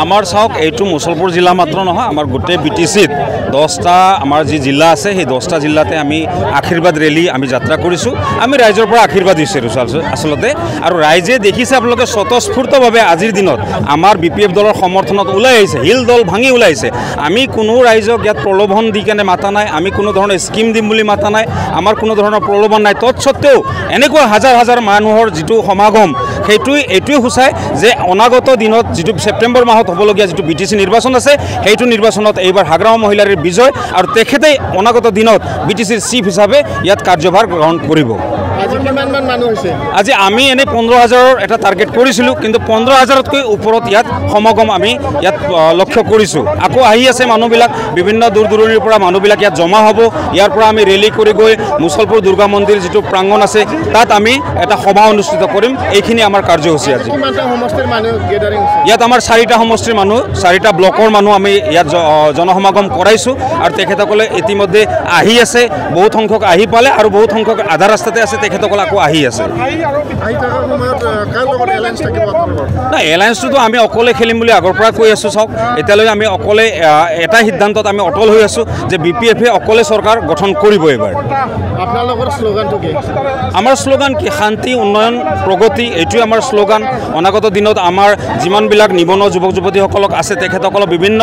আমাৰ চাওক এইটো মুছলপুৰ জিলা মাত্ৰ নহয়, আমাৰ গোটেই BTCত 10টা আমাৰ যি জিলা আছে সেই 10টা জিলাতে আমি আশীৰ্বাদ ৰেলী আমি যাত্ৰা কৰিছোঁ। আমি ৰাইজৰ পৰা আশীৰ্বাদ বিচাৰিছোঁ আচলতে, আৰু ৰাইজে দেখিছে আপোনালোকে স্বতঃস্ফূৰ্তভাৱে আজিৰ দিনত আমাৰ BPF দলৰ সমৰ্থনত ওলাই আহিছে, হিল দল ভাঙি ওলাইছে। আমি কোনো ৰাইজক ইয়াত প্ৰলোভন দি কেনে মাতা নাই, আমি কোনো ধৰণৰ স্কিম দিম বুলি মাতা নাই, আমাৰ কোনো ধৰণৰ প্ৰলোভন নাই। তৎসত্ত্বেও এনেকুৱা হাজাৰ হাজাৰ মানুহৰ যিটো সমাগম এইটোৱে সূচায় যে অনাগত দিনত যিটো ছেপ্টেম্বৰ মাহত হ'বলগীয়া যিটো BTC নিৰ্বাচন আছে সেইটো নিৰ্বাচনত এইবাৰ হাগ্ৰামা মহিলাৰ বিজয়, আৰু তেখেতে অনাগত দিনত BTCৰ চিফ হিচাপে ইয়াত কাৰ্যভাৰ গ্ৰহণ কৰিব। আজি আমি এনেই 15,000ৰ এটা টাৰ্গেট কৰিছিলোঁ, কিন্তু 15,000তকৈ ওপৰত ইয়াত সমাগম আমি ইয়াত লক্ষ্য কৰিছোঁ। আকৌ আহি আছে মানুহবিলাক, বিভিন্ন দূৰ দূৰণিৰ পৰা মানুহবিলাক ইয়াত জমা হ'ব। ইয়াৰ পৰা আমি ৰেলী কৰি গৈ মুছলপুৰ দুৰ্গা মন্দিৰ যিটো প্ৰাংগণ আছে তাত আমি এটা সভা অনুষ্ঠিত কৰিম। এইখিনি আমাৰ কাৰ্যসূচী আজি। ইয়াত আমাৰ 4টা সমষ্টিৰ মানুহ, 4টা ব্লকৰ মানুহ আমি ইয়াত জনসমাগম কৰাইছোঁ, আৰু তেখেতসকলে ইতিমধ্যে আহি আছে। বহুত সংখ্যক আহি পালে আৰু বহুত সংখ্যক আধা ৰাস্তাতে আছে, তেখেতসকল আকৌ আহি আছে। নাই, এলায়েন্সটোতো আমি অকলে খেলিম বুলি আগৰ পৰা কৈ আছোঁ। চাওক, এতিয়ালৈকে আমি অকলে এটা সিদ্ধান্তত আমি অটল হৈ আছোঁ যে BPFে অকলে চৰকাৰ গঠন কৰিব এইবাৰ। আপোনালোকৰ শ্লোগানটো কি? আমাৰ শ্লোগান কি? শান্তি, উন্নয়ন, প্ৰগতি, এইটোৱে আমাৰ শ্লোগান। অনাগত দিনত আমাৰ যিমানবিলাক নিবনুৱা যুৱক যুৱতীসকলক আছে তেখেতসকলক বিভিন্ন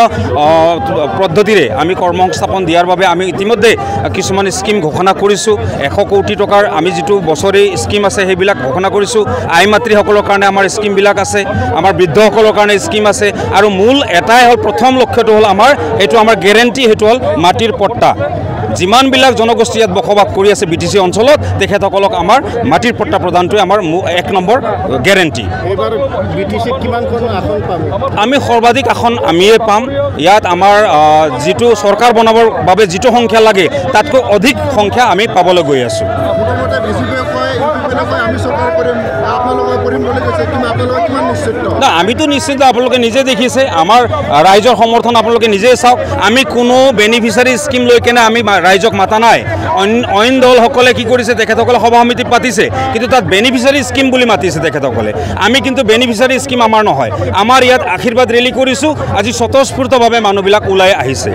পদ্ধতিৰে আমি কৰ্মসংস্থাপন দিয়াৰ বাবে আমি ইতিমধ্যে কিছুমান স্কিম ঘোষণা কৰিছোঁ। 100 কোটি টকাৰ আমি যিটো বছৰি স্কিম আছে সেইবিলাক ঘোষণা কৰিছোঁ। আই মাতৃসকলৰ কাৰণে আমাৰ স্কিমবিলাক আছে, আমাৰ বৃদ্ধসকলৰ কাৰণে স্কিম আছে, আৰু মূল এটাই হ'ল, প্ৰথম লক্ষ্যটো হ'ল আমাৰ এইটো আমাৰ গেৰেণ্টি, সেইটো হ'ল মাটিৰ পট্টা। যিমানবিলাক জনগোষ্ঠী ইয়াত বসবাস কৰি আছে BTC অঞ্চলত তেখেতসকলক আমাৰ মাটিৰ পট্টা প্ৰদানটোৱে আমাৰ 1 নম্বৰ গেৰেণ্টি। আমি সৰ্বাধিক আসন আমিয়ে পাম। ইয়াত আমাৰ যিটো চৰকাৰ বনাবৰ বাবে যিটো সংখ্যা লাগে তাতকৈ অধিক সংখ্যা আমি পাবলৈ গৈ আছোঁ। না, আমিতো নিশ্চিত, আপোনালোকে নিজে দেখিছে আমাৰ ৰাইজৰ সমৰ্থন আপোনালোকে নিজেই চাওক। আমি কোনো বেনিফিচিয়াৰী স্কিম লৈ কেনে আমি ৰাইজক মাতা নাই। অইন দলসকলে কি কৰিছে, তেখেতসকলে সভা সমিতি পাতিছে, কিন্তু তাত বেনিফিচিয়াৰী স্কিম বুলি মাতিছে তেখেতসকলে। আমি কিন্তু বেনিফিচিয়াৰী স্কিম আমাৰ নহয়। আমাৰ ইয়াত আশীৰ্বাদ ৰেলী কৰিছোঁ, আজি স্বতঃস্ফূৰ্তভাৱে মানুহবিলাক ওলাই আহিছে।